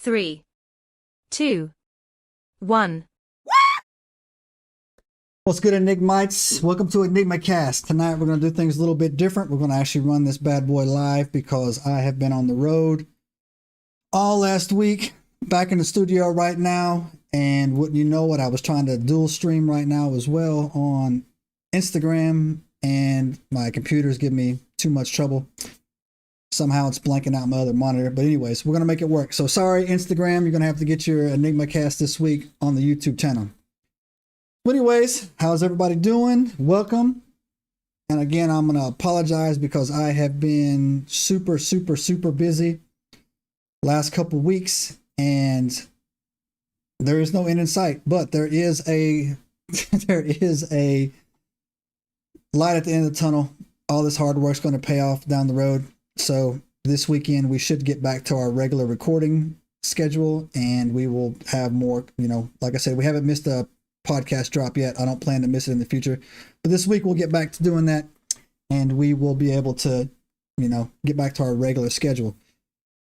3, 2, 1. What's good, Enigmites? Welcome to EnigmaCast. Tonight we're going to do things a little bit different. We're going to actually run this bad boy live because I have been on the road all last week, back in the studio right now, and wouldn't you know it, I was trying to dual stream right now as well on Instagram, and my computer's giving me too much trouble. Somehow it's blanking out my other monitor. But anyways, we're going to make it work. So sorry, Instagram, you're going to have to get your EnigmaCast this week on the YouTube channel. But anyways, how's everybody doing? Welcome. And again, I'm going to apologize because I have been super busy last couple weeks, and there is no end in sight, but there is a there is a light at the end of the tunnel. All this hard work's going to pay off down the road. So this weekend we should get back to our regular recording schedule, and we will have more, like I said, we haven't missed a podcast drop yet. I don't plan to miss it in the future, but this week we'll get back to doing that, and we will be able to, get back to our regular schedule.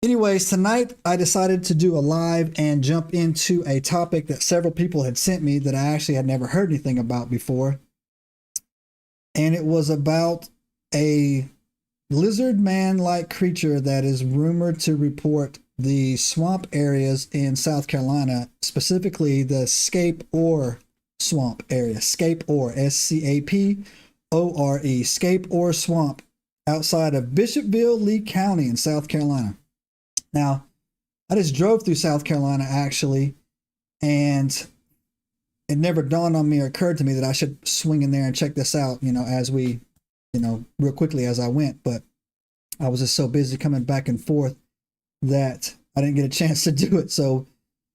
Anyways, tonight I decided to do a live and jump into a topic that several people had sent me that I actually had never heard anything about before. And it was about a lizard man-like creature that is rumored to report the swamp areas in South Carolina, specifically the Scape Ore Swamp area. Scape Ore, S-C-A-P-O-R-E, Scape Ore Swamp, outside of Bishopville, Lee County in South Carolina. Now, I just drove through South Carolina actually, and it never dawned on me or occurred to me that I should swing in there and check this out, as we, real quickly as I went. But I was just so busy coming back and forth that I didn't get a chance to do it. So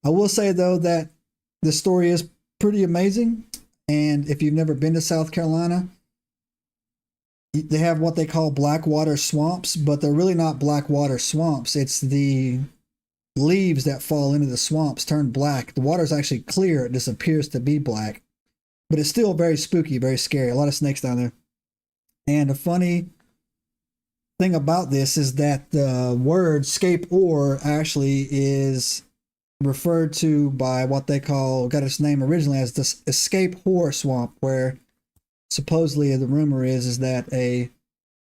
I will say, though, that the story is pretty amazing. And if you've never been to South Carolina, they have what they call blackwater swamps, but they're really not blackwater swamps. It's the leaves that fall into the swamps turn black. The water is actually clear. It just appears to be black, but it's still very spooky, very scary. A lot of snakes down there. And the funny thing about this is that the word Scape Ore actually is referred to by what they got its name originally as the Scape Ore Swamp, where supposedly the rumor is that a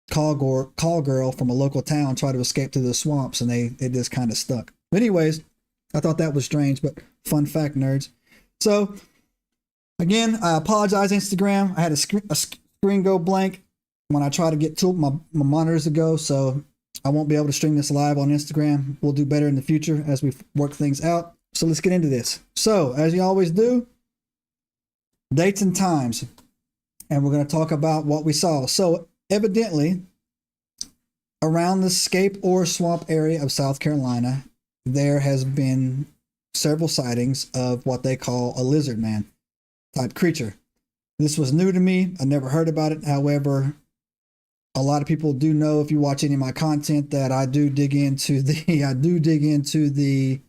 call girl from a local town tried to escape through the swamps, and it just kind of stuck. But anyways, I thought that was strange, but fun fact, nerds. So again, I apologize, Instagram. I had a screen go blank when I try to get to my monitors to go, so I won't be able to stream this live on Instagram. We'll do better in the future as we work things out. So let's get into this. So as you always do, dates and times, and we're going to talk about what we saw. So evidently, around the Scape Ore Swamp area of South Carolina, there has been several sightings of what they call a lizard man type creature. This was new to me. I never heard about it. However, a lot of people do know, if you watch any of my content, that I do dig into the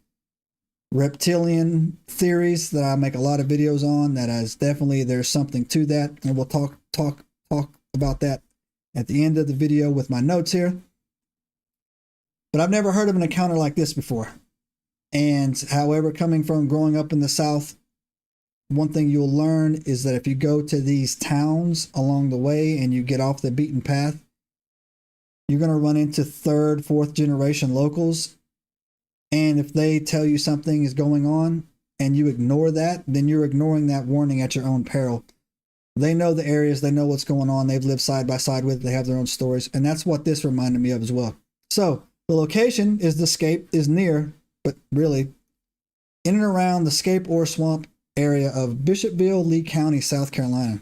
reptilian theories that I make a lot of videos on. That is definitely, there's something to that, and we'll talk about that at the end of the video with my notes here. But I've never heard of an encounter like this before. And however, growing up in the South, one thing you'll learn is that if you go to these towns along the way and you get off the beaten path, you're going to run into 3rd, 4th generation locals. And if they tell you something is going on and you ignore that, then you're ignoring that warning at your own peril. They know the areas, they know what's going on, they've lived side by side with it, they have their own stories. And that's what this reminded me of as well. So the location is near, but really in and around the Scape Ore Swamp area of Bishopville, Lee County, South Carolina.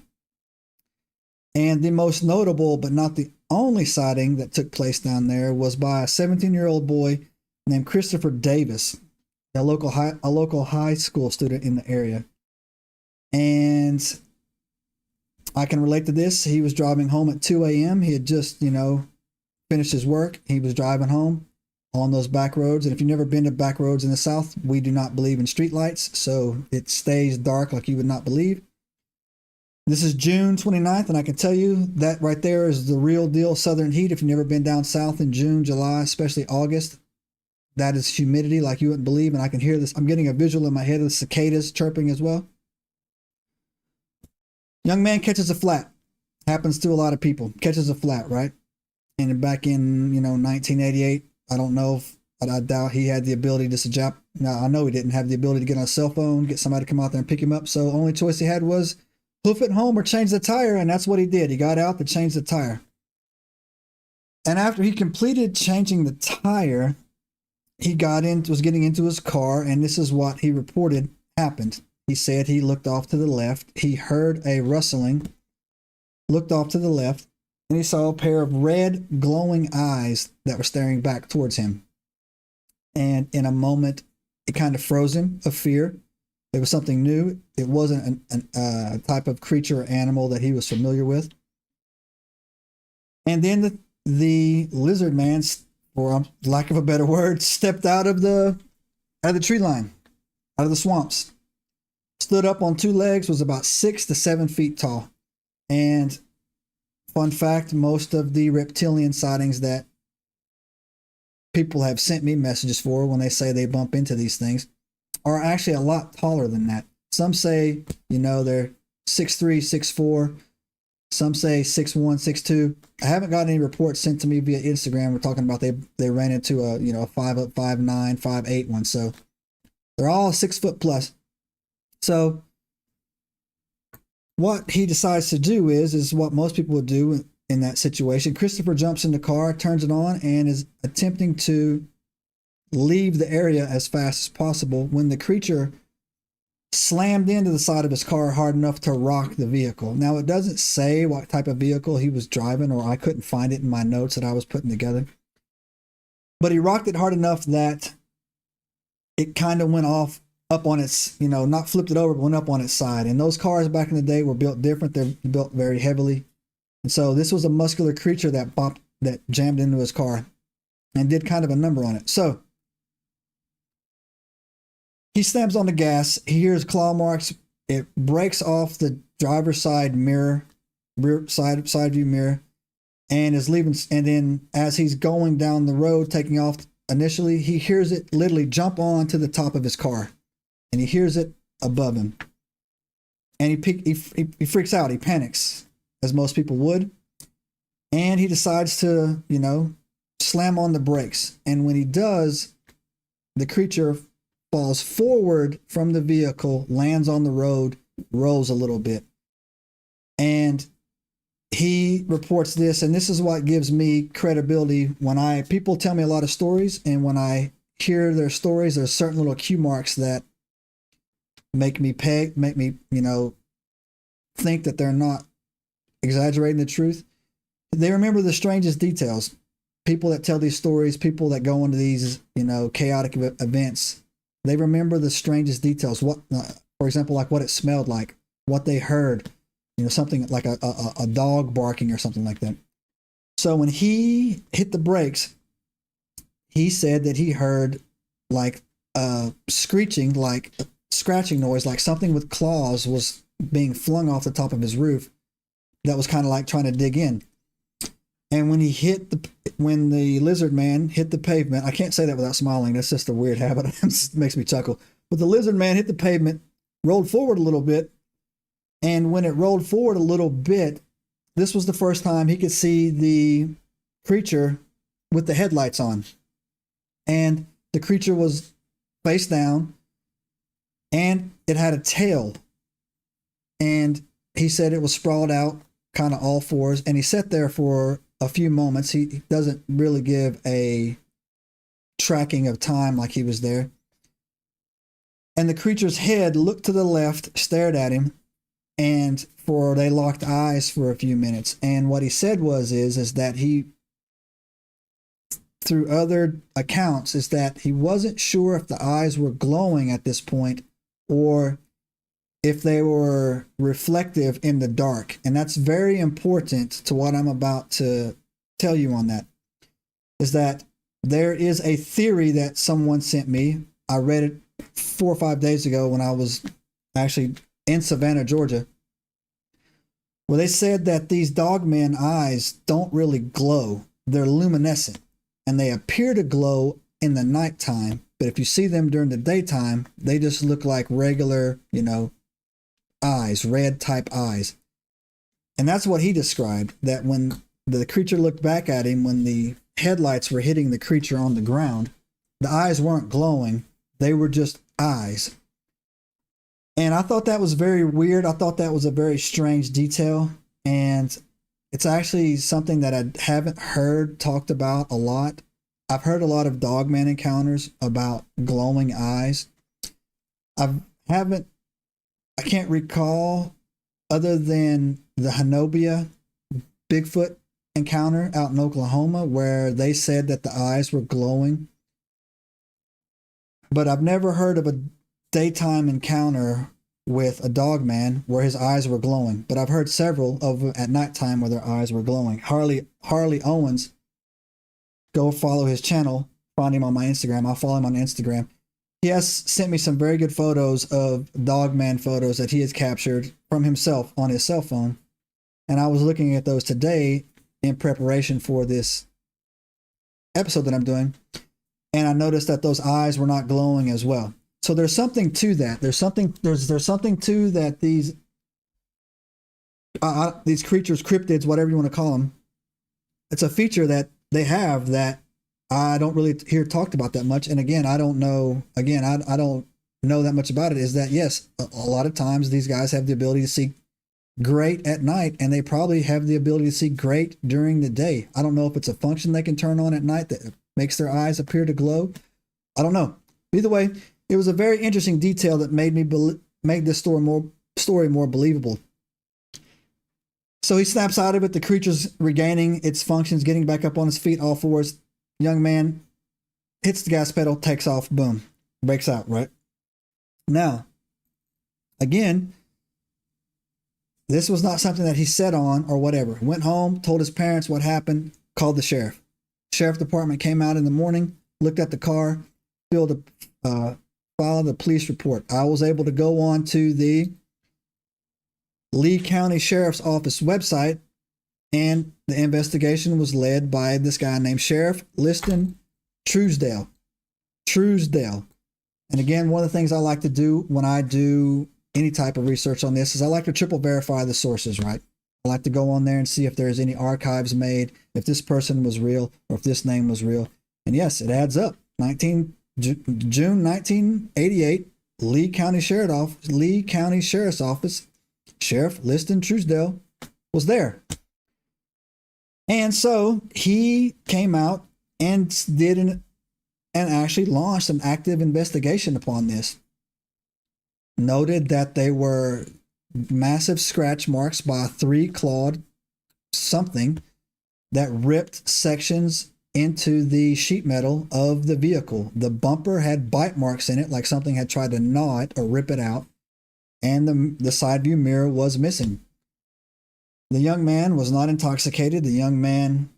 And the most notable, but not the only sighting that took place down there, was by a 17-year-old boy named Christopher Davis, a local high school student in the area. And I can relate to this. He was driving home at 2 a.m. He had just, finished his work. He was driving home on those back roads. And if you've never been to back roads in the South, we do not believe in street lights, so it stays dark like you would not believe. This is June 29th, and I can tell you that right there is the real deal southern heat. If you've never been down south in June, July, especially August, that is humidity like you wouldn't believe. And I can hear this. I'm getting a visual in my head of the cicadas chirping as well. Young man catches a flat. Happens to a lot of people. Catches a flat, right? And back in, 1988, I don't know if, I doubt he had the ability to suggest. Now, I know he didn't have the ability to get on a cell phone, get somebody to come out there and pick him up. So the only choice he had was hoof it home or change the tire. And that's what he did. He got out to change the tire. And after he completed changing the tire, he was getting into his car. And this is what he reported happened. He said he looked off to the left. He heard a rustling, looked off to the left, and he saw a pair of red glowing eyes that were staring back towards him. And in a moment, it kind of froze him of fear. It was something new. It wasn't a type of creature or animal that he was familiar with. And then the lizard man, for lack of a better word, stepped out of the tree line, out of the swamps. Stood up on two legs, was about 6 to 7 feet tall. And fun fact, most of the reptilian sightings that people have sent me messages for when they say they bump into these things are actually a lot taller than that. Some say, they're 6'3", 6'4". Some say 6'1", 6'2". I haven't got any reports sent to me via Instagram. We're talking about they ran into a 5'9", 5'8" one. So they're all 6 foot plus. So what he decides to do is what most people would do in that situation. Christopher jumps in the car, turns it on, and is attempting to leave the area as fast as possible when the creature slammed into the side of his car hard enough to rock the vehicle. Now, it doesn't say what type of vehicle he was driving, or I couldn't find it in my notes that I was putting together. But he rocked it hard enough that it kind of went off up on its, not flipped it over, but went up on its side. And those cars back in the day were built different. They're built very heavily. And so this was a muscular creature that jammed into his car and did kind of a number on it. So he slams on the gas. He hears claw marks. It breaks off the driver's side mirror, side view mirror, and is leaving. And then as he's going down the road, taking off initially, he hears it literally jump on to the top of his car. And he hears it above him. And he freaks out. He panics, as most people would. And he decides to, slam on the brakes. And when he does, the creature falls forward from the vehicle, lands on the road, rolls a little bit. And he reports this, and this is what gives me credibility when people tell me a lot of stories, and when I hear their stories, there's certain little cue marks that make me think that they're not exaggerating the truth. They remember the strangest details. People that tell these stories, people that go into these, chaotic events, they remember the strangest details. What, for example, like what it smelled like, what they heard, something like a dog barking or something like that. So when he hit the brakes, he said that he heard like screeching, like scratching noise, like something with claws was being flung off the top of his roof that was kind of like trying to dig in. And when the lizard man hit the pavement, I can't say that without smiling. That's just a weird habit. It makes me chuckle. But the lizard man hit the pavement, rolled forward a little bit. And when it rolled forward a little bit, this was the first time he could see the creature with the headlights on. And the creature was face down, and it had a tail. And he said it was sprawled out, kind of all fours. And he sat there for a few moments. He doesn't really give a tracking of time like he was there. And the creature's head looked to the left, stared at him, and they locked eyes for a few minutes. And what he said is that he, through other accounts, is that he wasn't sure if the eyes were glowing at this point or if they were reflective in the dark. And that's very important to what I'm about to tell you on that, is that there is a theory that someone sent me. I read it 4 or 5 days ago when I was actually in Savannah, Georgia, where they said that these Dogman eyes don't really glow. They're luminescent, and they appear to glow in the nighttime, but if you see them during the daytime, they just look like regular, eyes, red type eyes. And that's what he described, that when the creature looked back at him, when the headlights were hitting the creature on the ground, the eyes weren't glowing. They were just eyes. And I thought that was very weird. I thought that was a very strange detail. And it's actually something that I haven't heard talked about a lot. I've heard a lot of Dogman encounters about glowing eyes. I can't recall, other than the Hanobia Bigfoot encounter out in Oklahoma, where they said that the eyes were glowing. But I've never heard of a daytime encounter with a Dogman where his eyes were glowing. But I've heard several of them at nighttime where their eyes were glowing. Harley Owens, go follow his channel. Find him on my Instagram. I'll follow him on Instagram. He has sent me some very good photos of Dogman photos that he has captured from himself on his cell phone. And I was looking at those today in preparation for this episode that I'm doing. And I noticed that those eyes were not glowing as well. So there's something to that. There's something to that these creatures, cryptids, whatever you want to call them. It's a feature that they have that I don't really hear talked about that much. And again, I don't know. Again, I don't know that much about it. Is that yes, a lot of times these guys have the ability to see great at night, and they probably have the ability to see great during the day. I don't know if it's a function they can turn on at night that makes their eyes appear to glow. I don't know. Either way, it was a very interesting detail that made this story more believable. So he snaps out of it. The creature's regaining its functions, getting back up on his feet, all fours. Young man hits the gas pedal, takes off, boom, breaks out, right? Now, again, this was not something that he set on or whatever. Went home, told his parents what happened, called the sheriff. Sheriff department came out in the morning, looked at the car, filed the police report. I was able to go on to the Lee County Sheriff's Office website, and the investigation was led by this guy named Sheriff Liston Truesdale. And again, one of the things I like to do when I do any type of research on this is I like to triple verify the sources, right? I like to go on there and see if there's any archives made, if this person was real or if this name was real. And yes, it adds up. June 1988, Lee County Sheriff's Office, Sheriff Liston Truesdale was there. And so he came out and actually launched an active investigation upon this. Noted that they were massive scratch marks by a 3-clawed something that ripped sections into the sheet metal of the vehicle. The bumper had bite marks in it, like something had tried to gnaw it or rip it out, and the side view mirror was missing. The young man was not intoxicated. The young man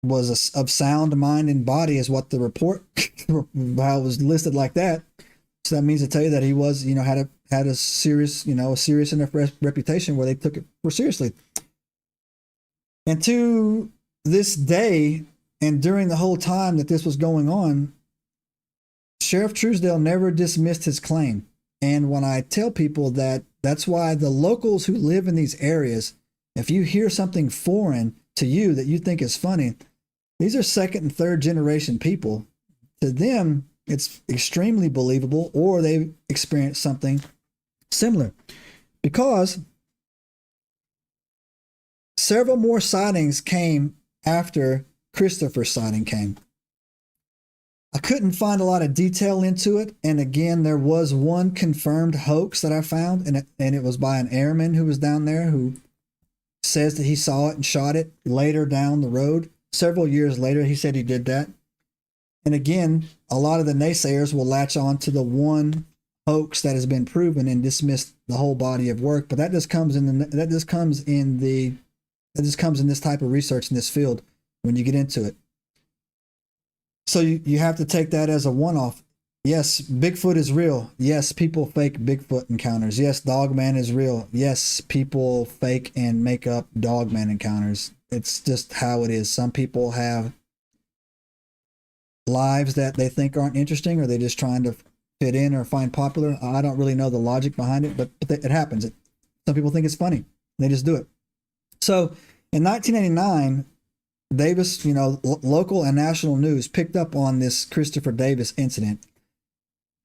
was of sound mind and body, is what the report how it was listed like that. So that means to tell you that he was, had a serious, a serious enough reputation where they took it more seriously. And to this day, and during the whole time that this was going on, Sheriff Truesdale never dismissed his claim. And when I tell people that, that's why the locals who live in these areas, if you hear something foreign to you that you think is funny, these are second and third generation people. To them, it's extremely believable, or they've experienced something similar. Because several more sightings came after Christopher's sighting came. I couldn't find a lot of detail into it. And again, there was one confirmed hoax that I found, and it was by an airman who was down there who says that he saw it and shot it later down the road. Several years later, he said he did that. And again, a lot of the naysayers will latch on to the one hoax that has been proven and dismiss the whole body of work. But that just comes in this type of research in this field when you get into it. So you have to take that as a one-off. Yes, Bigfoot is real. Yes, people fake Bigfoot encounters. Yes, Dogman is real. Yes, people fake and make up Dogman encounters. It's just how it is. Some people have lives that they think aren't interesting, or they're just trying to fit in or find popular. I don't really know the logic behind it, but it happens. Some people think it's funny. They just do it. So in 1989, Davis, local and national news picked up on this Christopher Davis incident.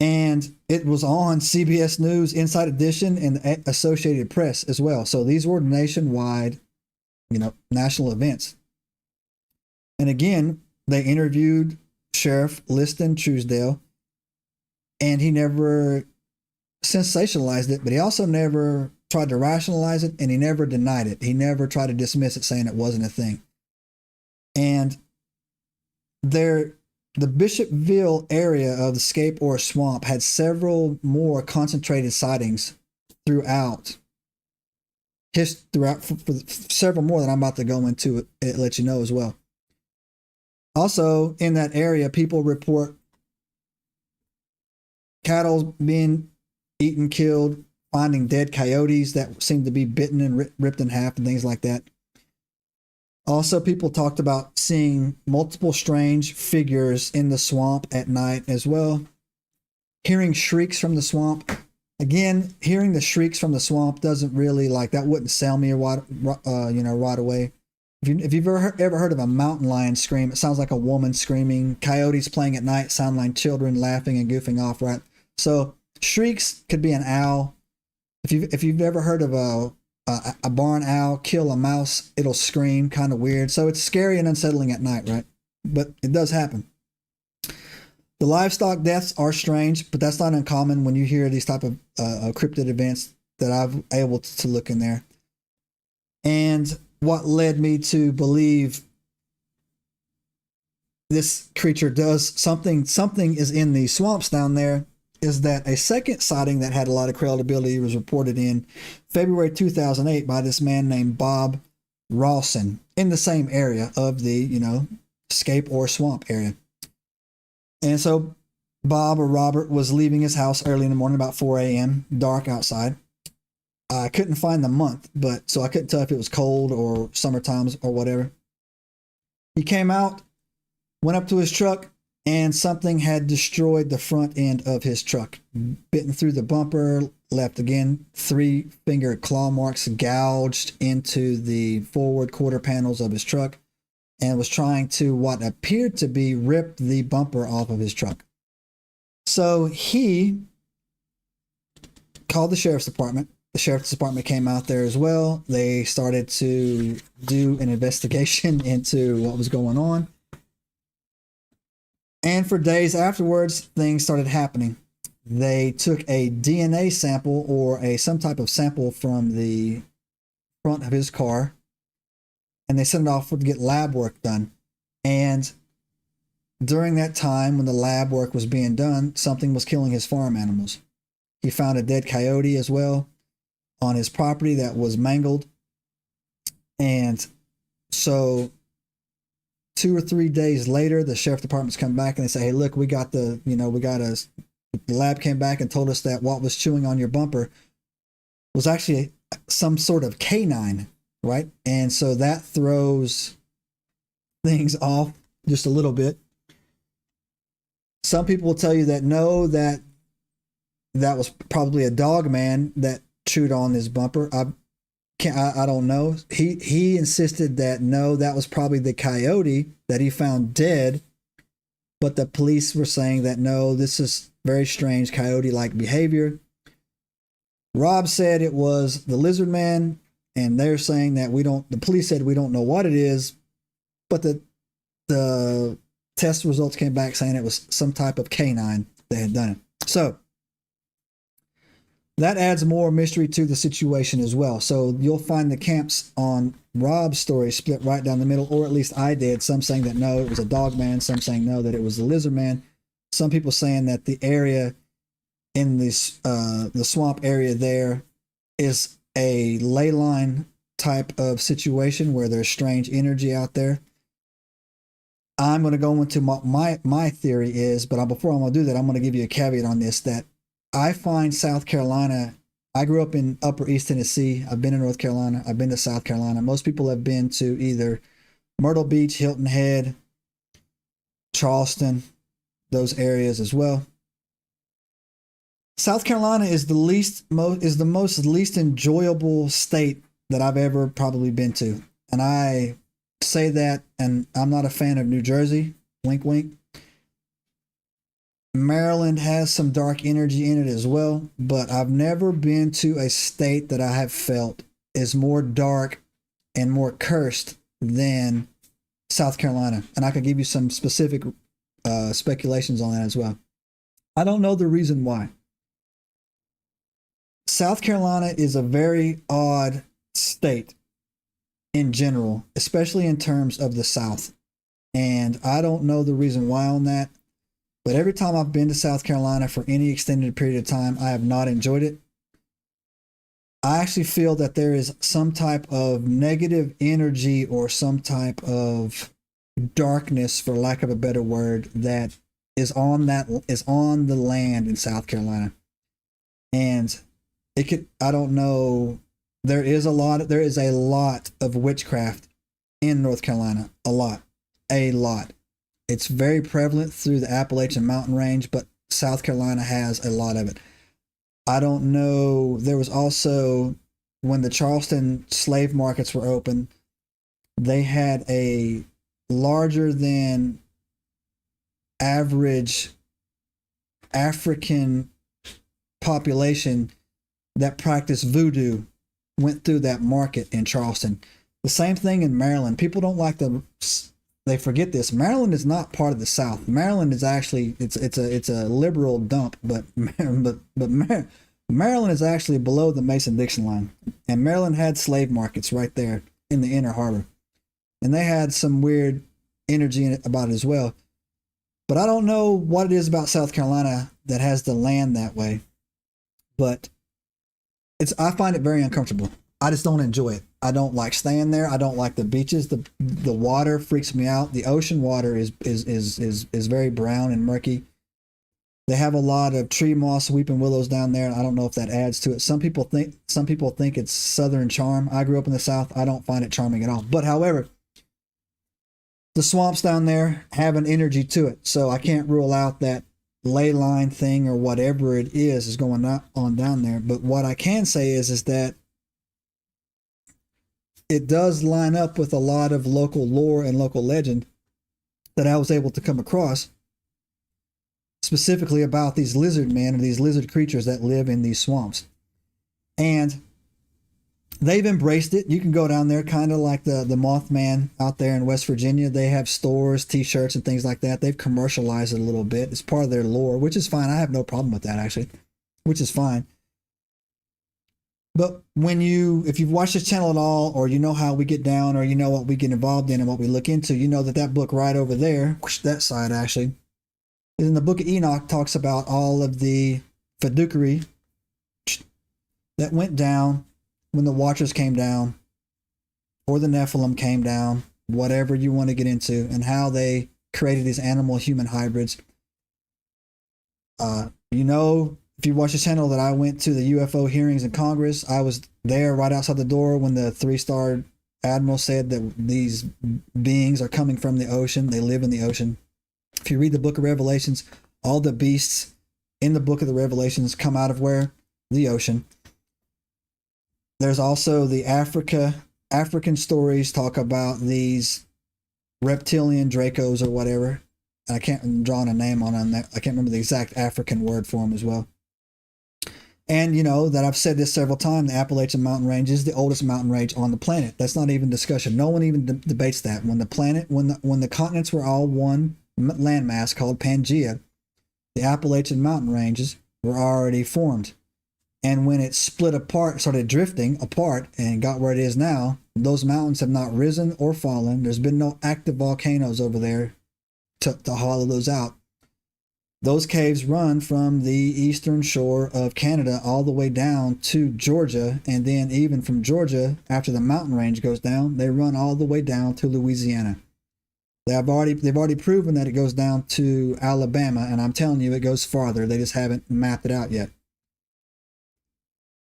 And it was on CBS News, Inside Edition, and the Associated Press as well. So these were nationwide, national events. And again, they interviewed Sheriff Liston Truesdale, and he never sensationalized it, but he also never tried to rationalize it, and he never denied it. He never tried to dismiss it, saying it wasn't a thing. And the Bishopville area of the Scape Ore Swamp had several more concentrated sightings throughout for several more that I'm about to go into it let you know as well. Also, in that area, people report cattle being eaten, killed, finding dead coyotes that seemed to be bitten and ripped in half and things like that. Also, people talked about seeing multiple strange figures in the swamp at night as well. Hearing shrieks from the swamp. Again, hearing the shrieks from the swamp doesn't really, that wouldn't sell me right away. If you've ever heard of a mountain lion scream, it sounds like a woman screaming. Coyotes playing at night sound like children laughing and goofing off, right? So shrieks could be an owl. If you've ever heard of a barn owl kill a mouse, it'll scream, kind of weird. So it's scary and unsettling at night, right? But it does happen. The livestock deaths are strange, but that's not uncommon when you hear these type of cryptid events that I've able to look in there. And what led me to believe this creature does something is in the swamps down there is that a second sighting that had a lot of credibility was reported in February 2008 by this man named Bob Rawson in the same area of the, Scape Ore Swamp area. And so Bob or Robert was leaving his house early in the morning, about 4 a.m., dark outside. I couldn't find the month, so I couldn't tell if it was cold or summertime or whatever. He came out, went up to his truck, and something had destroyed the front end of his truck, bitten through the bumper, left again 3-finger claw marks gouged into the forward quarter panels of his truck, and was trying to what appeared to be rip the bumper off of his truck. So he called the sheriff's department. The sheriff's department came out there as well. They started to do an investigation into what was going on. And for days afterwards, things started happening. They took a DNA sample or some type of sample from the front of his car, and they sent it off to get lab work done. And during that time, when the lab work was being done, something was killing his farm animals. He found a dead coyote as well on his property that was mangled. And so 2 or 3 days later, the sheriff department's come back and they say, hey, look, the lab came back and told us that what was chewing on your bumper was actually some sort of canine, right? And so that throws things off just a little bit. Some people will tell you that no, that was probably a Dogman that chewed on his bumper. I don't know. He insisted that no, that was probably the coyote that he found dead. But the police were saying that no, this is very strange coyote-like behavior. Rob said it was the lizard man, and they're saying that the police said we don't know what it is, but the test results came back saying it was some type of canine that had done it. So that adds more mystery to the situation as well. So you'll find the camps on Rob's story split right down the middle, or at least I did. Some saying that no, it was a Dogman. Some saying no, that it was the lizard man. Some people saying that the area in this the swamp area there is a ley line type of situation where there's strange energy out there. I'm going to go into my theory is, but before I'm going to do that, I'm going to give you a caveat on this, that I find South Carolina, I grew up in Upper East Tennessee. I've been in North Carolina. I've been to South Carolina. Most people have been to either Myrtle Beach, Hilton Head, Charleston, those areas as well. South Carolina is the most least enjoyable state that I've ever probably been to. And I say that, and I'm not a fan of New Jersey. Wink, wink. Maryland has some dark energy in it as well, but I've never been to a state that I have felt is more dark and more cursed than South Carolina. And I can give you some specific speculations on that as well. I don't know the reason why. South Carolina is a very odd state in general, especially in terms of the South. And I don't know the reason why on that. But every time I've been to South Carolina for any extended period of time, I have not enjoyed it. I actually feel that there is some type of negative energy or some type of darkness, for lack of a better word, that is on the land in South Carolina. And I don't know, there is a lot of witchcraft in North Carolina. A lot. It's very prevalent through the Appalachian mountain range, but South Carolina has a lot of it. I don't know. There was also, when the Charleston slave markets were open, they had a larger than average African population that practiced voodoo went through that market in Charleston. The same thing in Maryland. People don't like they forget this. Maryland is not part of the South. Maryland is actually it's a liberal dump, but Maryland is actually below the Mason-Dixon line, and Maryland had slave markets right there in the inner harbor, and they had some weird energy in it about it as well. But I don't know what it is about South Carolina that has the land that way, but I find it very uncomfortable. I just don't enjoy it. I don't like staying there. I don't like the beaches. The water freaks me out. The ocean water is very brown and murky. They have a lot of tree moss, weeping willows down there, and I don't know if that adds to it. Some people think it's southern charm. I grew up in the South. I don't find it charming at all. But however, the swamps down there have an energy to it, so I can't rule out that ley line thing or whatever it is going on down there. But what I can say is that it does line up with a lot of local lore and local legend that I was able to come across, specifically about these lizard men and these lizard creatures that live in these swamps. And they've embraced it. You can go down there kind of like the Mothman out there in West Virginia. They have stores, t-shirts, and things like that. They've commercialized it a little bit. It's part of their lore, which is fine. I have no problem with that, actually, which is fine. But if you've watched this channel at all, or you know how we get down, or you know what we get involved in and what we look into, you know that book right over there, that side actually, in the book of Enoch, talks about all of the fiduciary that went down when the Watchers came down, or the Nephilim came down, whatever you want to get into, and how they created these animal-human hybrids. If you watch the channel, that I went to the UFO hearings in Congress. I was there right outside the door when the 3-star admiral said that these beings are coming from the ocean. They live in the ocean. If you read the book of Revelations, all the beasts in the book of the Revelations come out of where? The ocean. There's also the African stories talk about these reptilian Dracos or whatever. I can't draw a name on that. I can't remember the exact African word for them as well. And you know that I've said this several times, the Appalachian mountain range is the oldest mountain range on the planet. That's not even discussion. No one even debates that. When the continents were all one landmass called Pangea, the Appalachian mountain ranges were already formed. And when it split apart, started drifting apart and got where it is now, those mountains have not risen or fallen. There's been no active volcanoes over there to hollow those out. Those caves run from the eastern shore of Canada all the way down to Georgia, and then even from Georgia, after the mountain range goes down, they run all the way down to Louisiana. They've already proven that it goes down to Alabama, and I'm telling you, it goes farther. They just haven't mapped it out yet.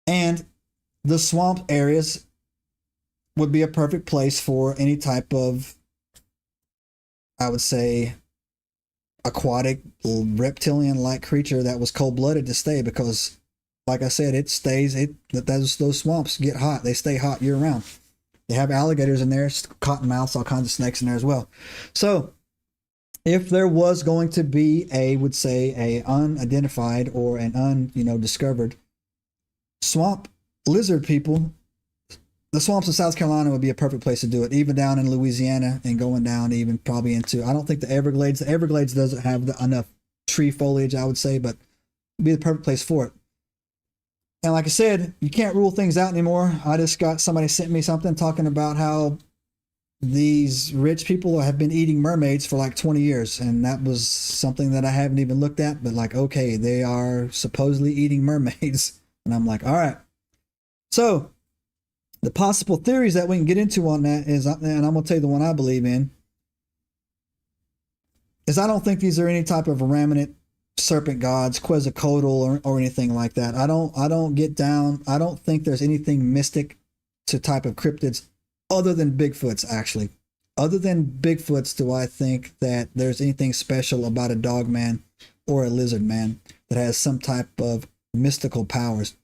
And the swamp areas would be a perfect place for any type of, I would say, aquatic reptilian-like creature that was cold-blooded to stay, because like I said, those swamps get hot. They stay hot year-round. They have alligators in there, cottonmouths, all kinds of snakes in there as well. So if there was going to be a unidentified or an discovered swamp lizard people, the swamps of South Carolina would be a perfect place to do it. Even down in Louisiana and going down even probably into, I don't think the Everglades doesn't have enough tree foliage, I would say, but it'd be the perfect place for it. And like I said, you can't rule things out anymore. I just got somebody sent me something talking about how these rich people have been eating mermaids for like 20 years. And that was something that I haven't even looked at, but like, okay, they are supposedly eating mermaids. And I'm like, all right. So the possible theories that we can get into on that is, and I'm going to tell you the one I believe in, is I don't think these are any type of remnant serpent gods, quetzalcoatl or anything like that. I don't get down. I don't think there's anything mystic to type of cryptids other than Bigfoots, actually. Other than Bigfoots, do I think that there's anything special about a dogman or a lizard man that has some type of mystical powers.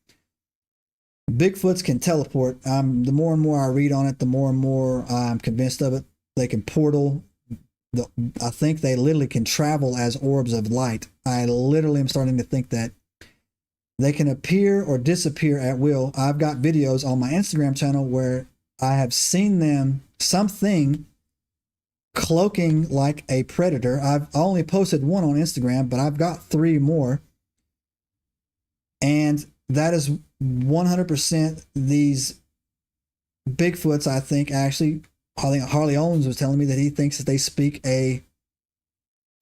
Bigfoots can teleport. The more and more I read on it, the more and more I'm convinced of it. They can portal. I think they literally can travel as orbs of light. I literally am starting to think that they can appear or disappear at will. I've got videos on my Instagram channel where I have seen them, something cloaking like a predator. I've only posted one on Instagram, but I've got 3 more. And that is 100% these Bigfoots, I think, actually. Harley Owens was telling me that he thinks that they speak a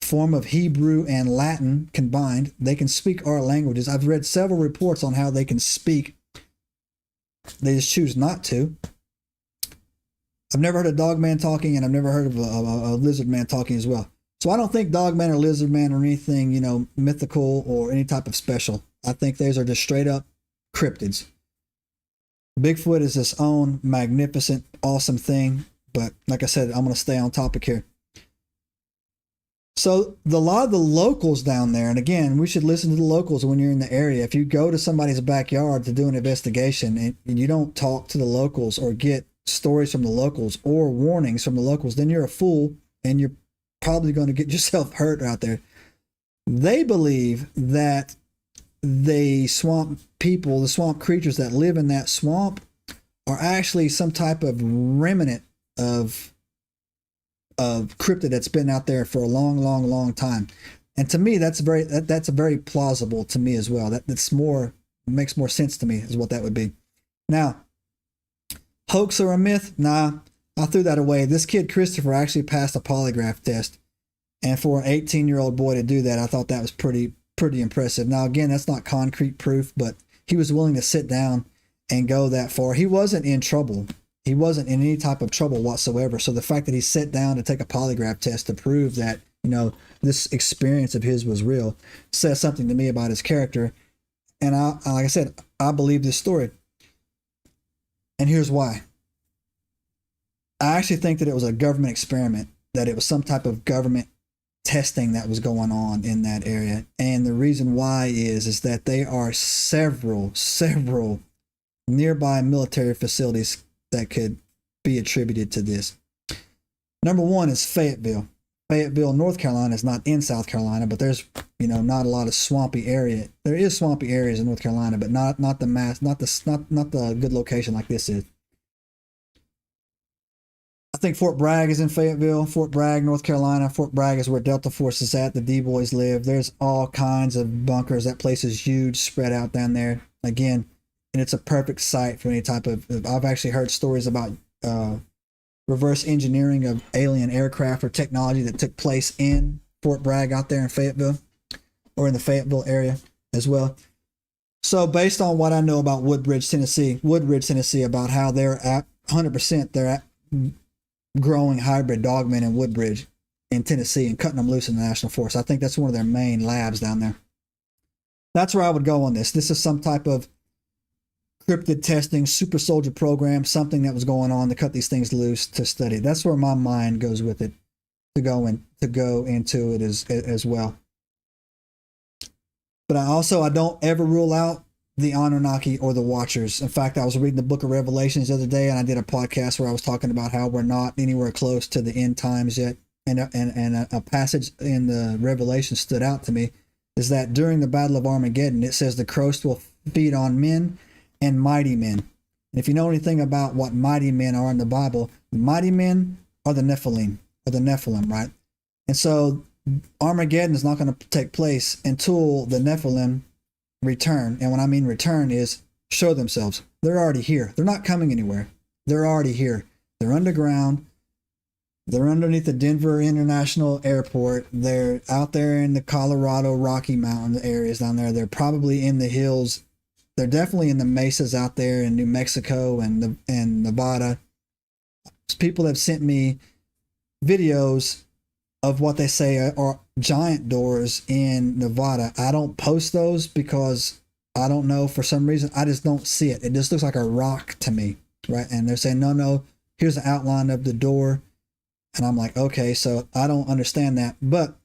form of Hebrew and Latin combined. They can speak our languages. I've read several reports on how they can speak. They just choose not to. I've never heard of Dogman talking, and I've never heard of a lizard man talking as well. So I don't think Dogman or lizard man or anything, mythical or any type of special. I think those are just straight up cryptids. Bigfoot is its own magnificent, awesome thing. But like I said, I'm going to stay on topic here. So a lot of the locals down there, and again, we should listen to the locals when you're in the area. If you go to somebody's backyard to do an investigation and you don't talk to the locals or get stories from the locals or warnings from the locals, then you're a fool and you're probably going to get yourself hurt out there. They believe that the swamp people, the swamp creatures that live in that swamp, are actually some type of remnant of cryptid that's been out there for a long time. And to me, that's very plausible to me as well. Makes more sense to me, is what that would be. Now, hoax or a myth? Nah, I threw that away. This kid Christopher actually passed a polygraph test, and for an 18-year-old boy to do that, I thought that was pretty impressive. Now, again, that's not concrete proof, but he was willing to sit down and go that far. He wasn't in trouble. He wasn't in any type of trouble whatsoever. So the fact that he sat down to take a polygraph test to prove that, this experience of his was real says something to me about his character. And like I said, I believe this story. And here's why. I actually think that it was a government experiment, that it was some type of government testing that was going on in that area. And the reason why is that there are several nearby military facilities that could be attributed to this. Number one is Fayetteville. Fayetteville, North Carolina is not in South Carolina, but there's, not a lot of swampy area. There is swampy areas in North Carolina, but not the good location like this is. I think Fort Bragg is in Fayetteville, Fort Bragg, North Carolina. Fort Bragg is where Delta Force is at. The D-Boys live. There's all kinds of bunkers. That place is huge, spread out down there. Again, and it's a perfect site for any type of... I've actually heard stories about reverse engineering of alien aircraft or technology that took place in Fort Bragg out there in Fayetteville, or in the Fayetteville area as well. So based on what I know about Woodbridge, Tennessee, about how they're at 100%, they're at growing hybrid dogmen in Woodbridge in Tennessee and cutting them loose in the National Forest. I think that's one of their main labs down there. That's where I would go on this. This is some type of cryptid testing, super soldier program, something that was going on to cut these things loose to study. That's where my mind goes with it, to to go into it as well. But I don't ever rule out the Anunnaki or the Watchers. In fact, I was reading the book of Revelations the other day, and I did a podcast where I was talking about how we're not anywhere close to the end times yet. And a passage in the Revelation stood out to me, is that during the Battle of Armageddon, it says the Christ will feed on men and mighty men. And if you know anything about what mighty men are in the Bible, the mighty men are the Nephilim, right? And so Armageddon is not going to take place until the Nephilim return. And when I mean return is show themselves. They're already here. They're not coming anywhere. They're already here. They're underground. They're underneath the Denver International Airport. They're out there in the Colorado Rocky Mountain areas down there. They're probably in the hills. They're definitely in the mesas out there in New Mexico and Nevada. People have sent me videos of what they say are giant doors in Nevada. I don't post those because I don't know, for some reason, I just don't see it. It just looks like a rock to me, right? And they're saying, no, here's the outline of the door. And I'm like, okay, so I don't understand that. But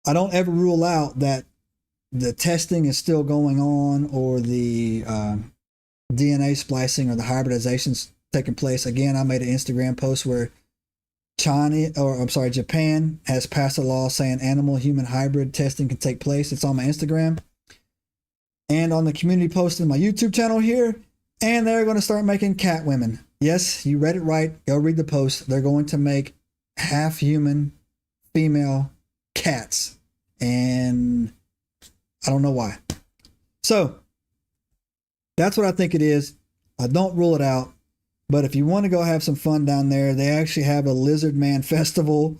I don't ever rule out that the testing is still going on, or the DNA splicing or the hybridization's taking place. Again, I made an Instagram post where Japan has passed a law saying animal-human hybrid testing can take place. It's on my Instagram and on the community post in my YouTube channel here. And they're going to start making cat women. Yes, you read it right. Go read the post. They're going to make half-human female cats. And I don't know why. So that's what I think it is. I don't rule it out. But if you want to go have some fun down there, they actually have a Lizard Man festival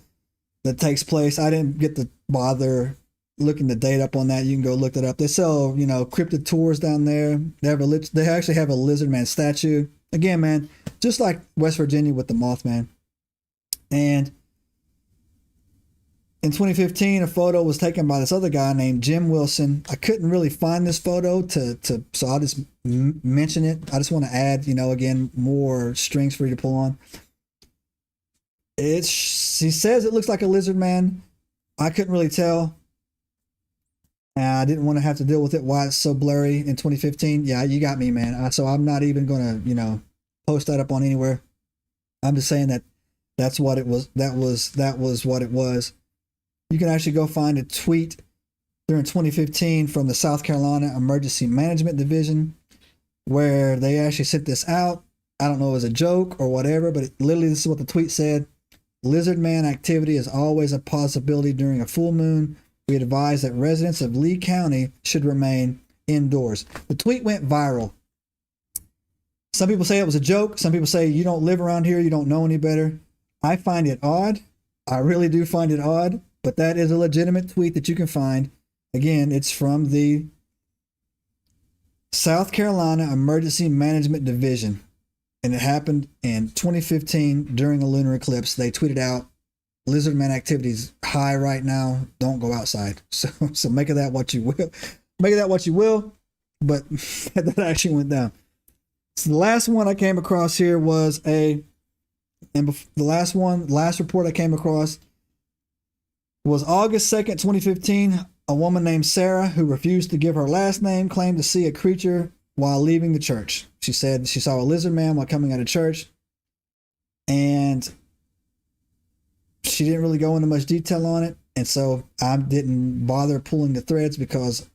that takes place. I didn't get to bother looking the date up on that. You can go look it up. They sell, cryptid tours down there. They actually have a Lizard Man statue. Again, man, just like West Virginia with the Mothman. And in 2015, a photo was taken by this other guy named Jim Wilson. I couldn't really find this photo so I'll just mention it. I just want to add, again, more strings for you to pull on. He says it looks like a lizard man. I couldn't really tell. I didn't want to have to deal with it. Why it's so blurry in 2015. Yeah, you got me, man. So I'm not even going to, post that up on anywhere. I'm just saying that that's what it was. That was what it was. You can actually go find a tweet during 2015 from the South Carolina Emergency Management Division where they actually sent this out. I don't know if it was a joke or whatever, but literally this is what the tweet said. Lizard man activity is always a possibility during a full moon. We advise that residents of Lee County should remain indoors. The tweet went viral. Some people say it was a joke. Some people say you don't live around here. You don't know any better. I find it odd. I really do find it odd. But that is a legitimate tweet that you can find. Again, it's from the South Carolina Emergency Management Division. And it happened in 2015 during a lunar eclipse. They tweeted out, lizard man activity is high right now. Don't go outside. So make of that what you will. Make of that what you will. But that actually went down. So the last one I came across here was the last report I came across was August 2nd, 2015. A woman named Sarah, who refused to give her last name, claimed to see a creature while leaving the church. She said she saw a lizard man while coming out of church. And she didn't really go into much detail on it. And so I didn't bother pulling the threads, because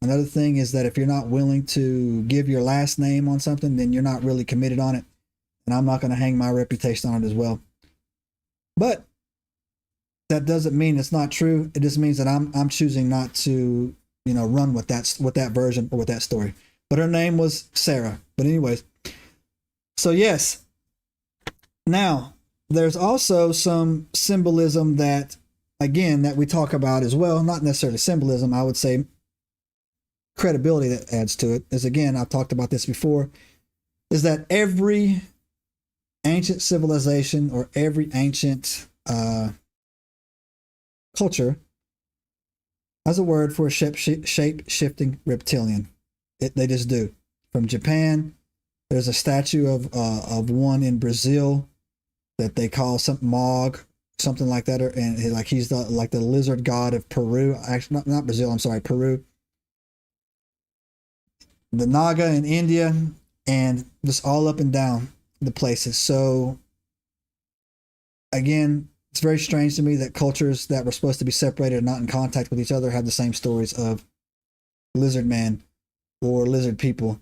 another thing is that if you're not willing to give your last name on something, then you're not really committed on it. And I'm not going to hang my reputation on it as well. But that doesn't mean it's not true. It just means that I'm choosing not to, run with that version or with that story. But her name was Sarah. But anyways, so yes. Now, there's also some symbolism that we talk about as well. Not necessarily symbolism, I would say credibility that adds to it. Is, again, I've talked about this before, is that every ancient civilization or every ancient culture has a word for a shape-shifting reptilian. They just do. From Japan, there's a statue of one in Brazil that they call something Mog. something like that, and like he's like the lizard god of Peru. Actually, not Brazil. I'm sorry, Peru. The Naga in India, and just all up and down the places. So again, it's very strange to me that cultures that were supposed to be separated and not in contact with each other have the same stories of lizard man or lizard people.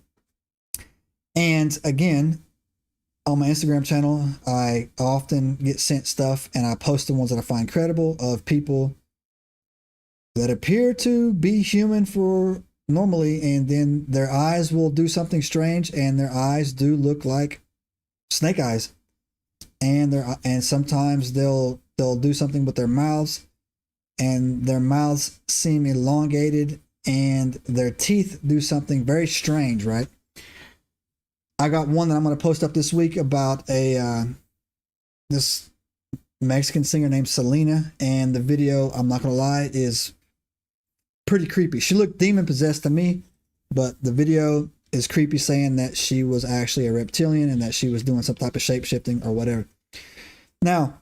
And again, on my Instagram channel, I often get sent stuff, and I post the ones that I find credible of people that appear to be human for normally, and then their eyes will do something strange, and their eyes do look like snake eyes, and sometimes they'll do something with their mouths, and their mouths seem elongated, and their teeth do something very strange, right? I got one that I'm going to post up this week about this Mexican singer named Selena, and the video, I'm not going to lie, is pretty creepy. She looked demon possessed to me, but the video is creepy, saying that she was actually a reptilian and that she was doing some type of shape shifting or whatever. Now,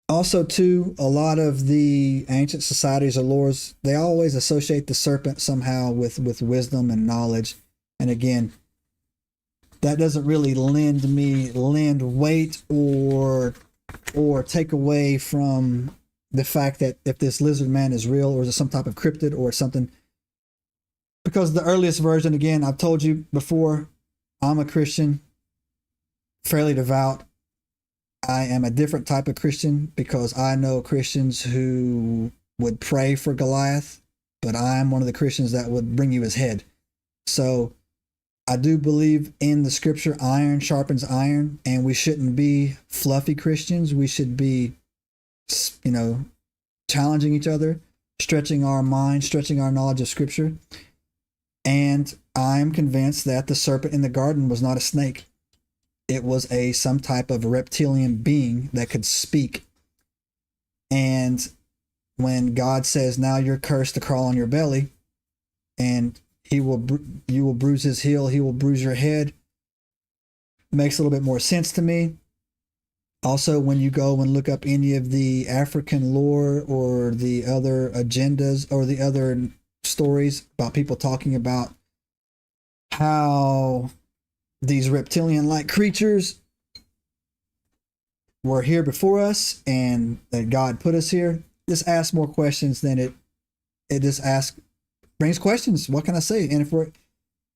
also too, a lot of the ancient societies or lores, they always associate the serpent somehow with wisdom and knowledge. And again, that doesn't really lend weight or take away from the fact that if this lizard man is real, or is it some type of cryptid or something. Because the earliest version, again, I've told you before, I'm a Christian, fairly devout. I am a different type of Christian because I know Christians who would pray for Goliath, but I'm one of the Christians that would bring you his head. So I do believe in the scripture, iron sharpens iron, and we shouldn't be fluffy Christians. We should be, challenging each other, stretching our mind, stretching our knowledge of scripture. And I'm convinced that the serpent in the garden was not a snake. It was some type of reptilian being that could speak. And when God says, now you're cursed to crawl on your belly, and you will bruise his heel, he will bruise your head, makes a little bit more sense to me. Also, when you go and look up any of the African lore or the other agendas or the other stories about people talking about how these reptilian-like creatures were here before us and that God put us here, this asks more questions than it just brings questions. What can I say? And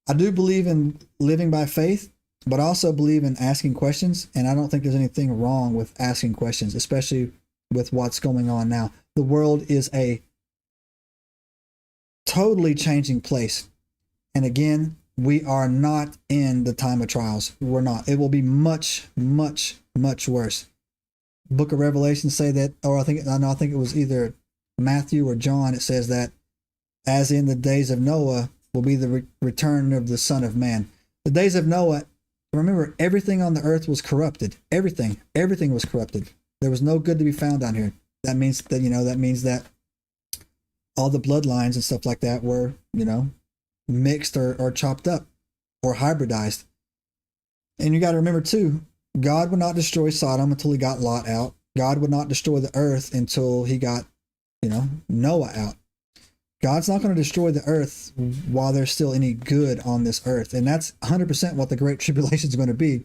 I do believe in living by faith, but I also believe in asking questions. And I don't think there's anything wrong with asking questions, especially with what's going on now. The world is a totally changing place. And again, we are not in the time of trials. We're not. It will be much, much, much worse. Book of Revelation say that, or I think it was either Matthew or John. It says that as in the days of Noah will be the return of the Son of Man. The days of Noah, remember, everything on the earth was corrupted. Everything was corrupted. There was no good to be found down here. That means that all the bloodlines and stuff like that were, mixed or chopped up or hybridized. And you got to remember too, God would not destroy Sodom until he got Lot out. God would not destroy the earth until he got, Noah out. God's not going to destroy the earth while there's still any good on this earth. And that's 100% what the Great Tribulation is going to be.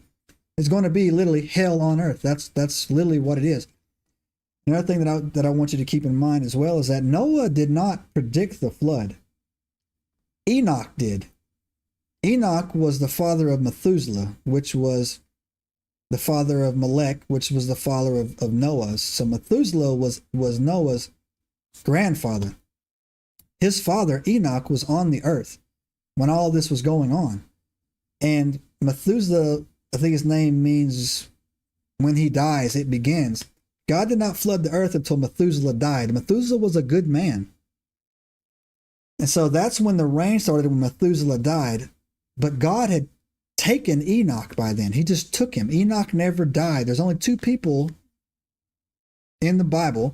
It's going to be literally hell on earth. That's literally what it is. Another thing that I want you to keep in mind as well is that Noah did not predict the flood. Enoch did. Enoch was the father of Methuselah, which was the father of Melech, which was the father of Noah. So Methuselah was Noah's grandfather. His father, Enoch, was on the earth when all this was going on. And Methuselah, I think his name means when he dies, it begins. God did not flood the earth until Methuselah died. Methuselah was a good man. And so that's when the rain started, when Methuselah died. But God had taken Enoch by then. He just took him. Enoch never died. There's only two people in the Bible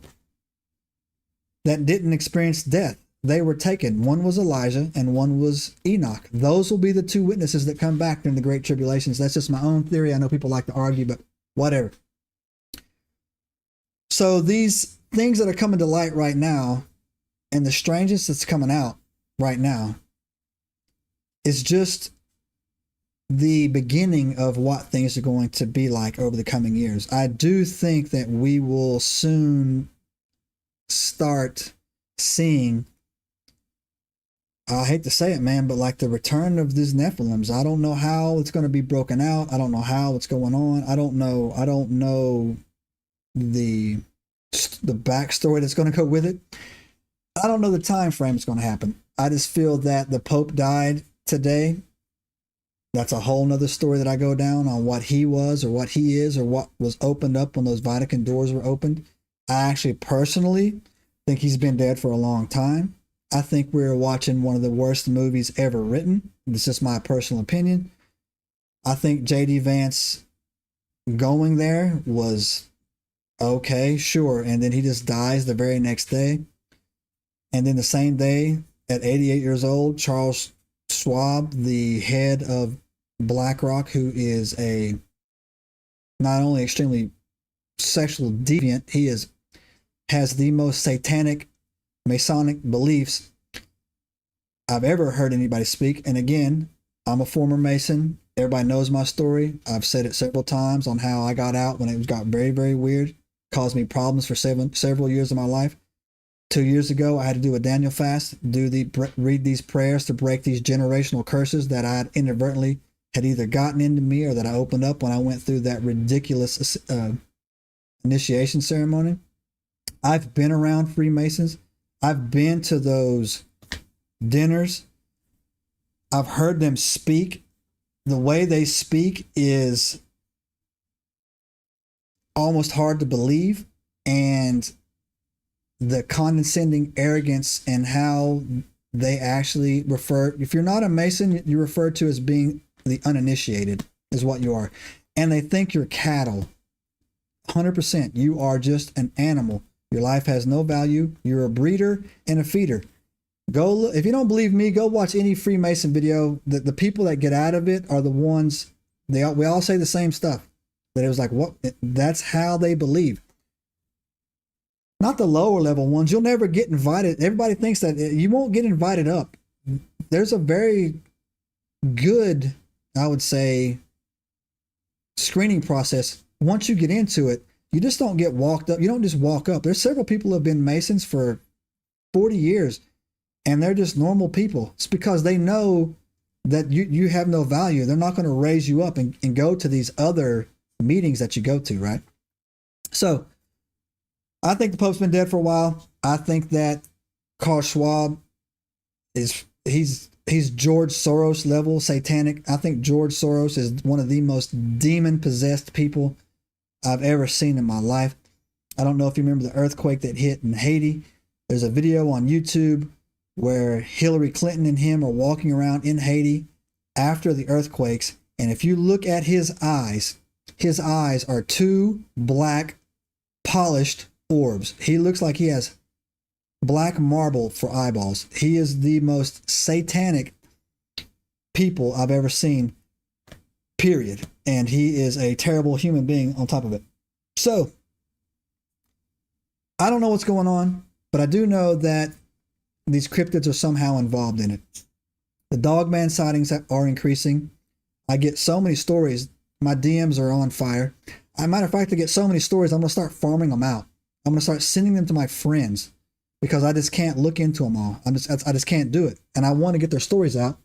that didn't experience death. They were taken. One was Elijah and one was Enoch. Those will be the two witnesses that come back during the Great Tribulations. That's just my own theory. I know people like to argue, but whatever. So these things that are coming to light right now, and the strangest that's coming out right now, is just the beginning of what things are going to be like over the coming years. I do think that we will soon start seeing, I hate to say it, man, but like the return of these Nephilims. I don't know how it's going to be broken out. I don't know how it's going on. I don't know the backstory that's going to go with it. I don't know the time frame it's going to happen. I just feel that the Pope died today. That's a whole nother story that I go down on what he was or what he is or what was opened up when those Vatican doors were opened. I actually personally think he's been dead for a long time. I think we're watching one of the worst movies ever written. This is my personal opinion. I think J.D. Vance going there was okay, sure. And then he just dies the very next day. And then the same day, at 88 years old, Charles Schwab, the head of BlackRock, who is a not only extremely sexual deviant, he has the most satanic Masonic beliefs I've ever heard anybody speak. And again, I'm a former Mason. Everybody knows my story. I've said it several times on how I got out when it got very, very weird. Caused me problems for several years of my life. 2 years ago, I had to do a Daniel fast, read these prayers to break these generational curses that I inadvertently had either gotten into me or that I opened up when I went through that ridiculous initiation ceremony. I've been around Freemasons. I've been to those dinners. I've heard them speak. The way they speak is almost hard to believe. And the condescending arrogance and how they actually refer, if you're not a Mason, you're referred to as being the uninitiated is what you are. And they think you're cattle. 100%. You are just an animal. Your life has no value. You're a breeder and a feeder. Go, if you don't believe me, go watch any Freemason video. The people that get out of it are the ones, we all say the same stuff. That it was like, what? That's how they believe. Not the lower level ones. You'll never get invited. Everybody thinks that you won't get invited up. There's a very good, I would say, screening process. Once you get into it, you just don't get walked up. You don't just walk up. There's several people who have been Masons for 40 years, and they're just normal people. It's because they know that you have no value. They're not going to raise you up and go to these other meetings that you go to, right? So I think the Pope's been dead for a while. I think that Carl Schwab he's George Soros level satanic. I think George Soros is one of the most demon possessed people I've ever seen in my life. I don't know if you remember the earthquake that hit in Haiti. There's a video on YouTube where Hillary Clinton and him are walking around in Haiti after the earthquakes. And if you look at his eyes are two black polished orbs. He looks like he has black marble for eyeballs. He is the most satanic people I've ever seen, period. And he is a terrible human being on top of it. So I don't know what's going on, but I do know that these cryptids are somehow involved in it. The Dogman sightings are increasing. I get so many stories. My DMs are on fire. As a matter of fact, I get so many stories, I'm going to start farming them out. I'm going to start sending them to my friends because I just can't look into them all. I just can't do it. And I want to get their stories out.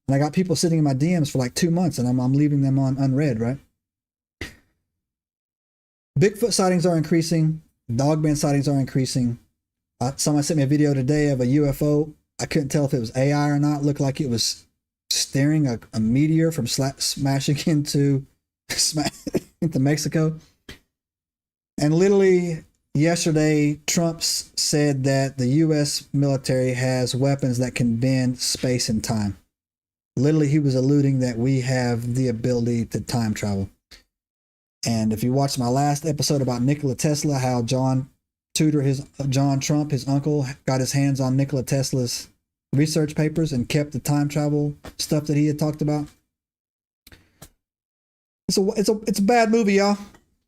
And I got people sitting in my DMs for like 2 months, and I'm leaving them on unread, right? Bigfoot sightings are increasing. Dogman sightings are increasing. Someone sent me a video today of a UFO. I couldn't tell if it was AI or not. It looked like it was steering a meteor from smashing into Mexico. And literally yesterday, Trump said that the U.S. military has weapons that can bend space and time. Literally, he was alluding that we have the ability to time travel. And if you watched my last episode about Nikola Tesla, how John Trump, his uncle, got his hands on Nikola Tesla's research papers and kept the time travel stuff that he had talked about. It's a bad movie, y'all.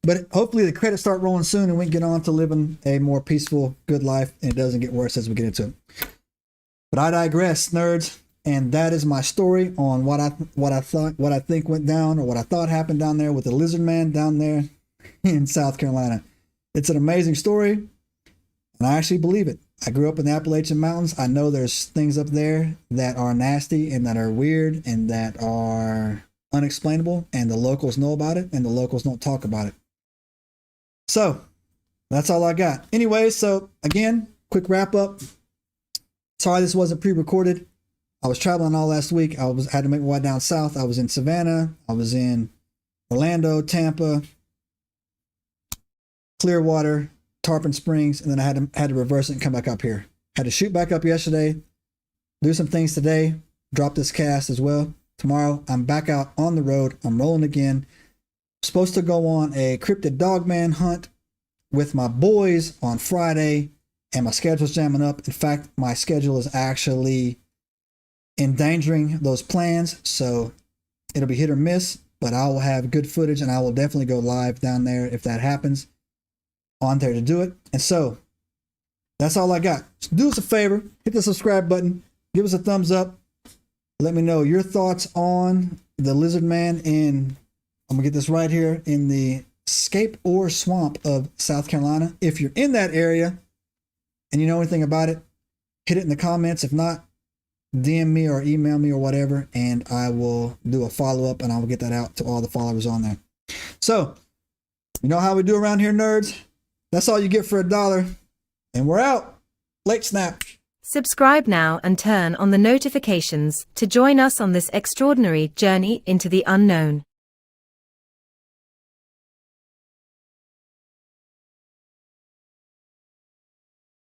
But hopefully the credits start rolling soon and we can get on to living a more peaceful, good life, and it doesn't get worse as we get into it. But I digress, nerds, and that is my story on what I think went down, or what I thought happened down there with the lizard man down there in South Carolina. It's an amazing story, and I actually believe it. I grew up in the Appalachian Mountains. I know there's things up there that are nasty and that are weird and that are unexplainable, and the locals know about it, and the locals don't talk about it. So that's all I got. Anyway, so again, quick wrap up. Sorry this wasn't pre-recorded. I was traveling all last week. I had to make my way down south. I was in Savannah. I was in Orlando, Tampa, Clearwater, Tarpon Springs, and then I had to reverse it and come back up here. Had to shoot back up yesterday, do some things today, drop this cast as well. Tomorrow, I'm back out on the road. I'm rolling again. Supposed to go on a cryptid dogman hunt with my boys on Friday, and my schedule's jamming up. In fact, my schedule is actually endangering those plans, so it'll be hit or miss, but I will have good footage, and I will definitely go live down there if that happens, on there to do it. And so that's all I got. So do us a favor, hit the subscribe button, give us a thumbs up, let me know your thoughts on the lizard man in, I'm gonna get this right here, in the Scape Ore Swamp of South Carolina. If you're in that area and you know anything about it, hit it in the comments. If not, DM me or email me or whatever, and I will do a follow-up, and I will get that out to all the followers on there. So, you know how we do around here, nerds? That's all you get for $1, and we're out. Late snap. Subscribe now and turn on the notifications to join us on this extraordinary journey into the unknown.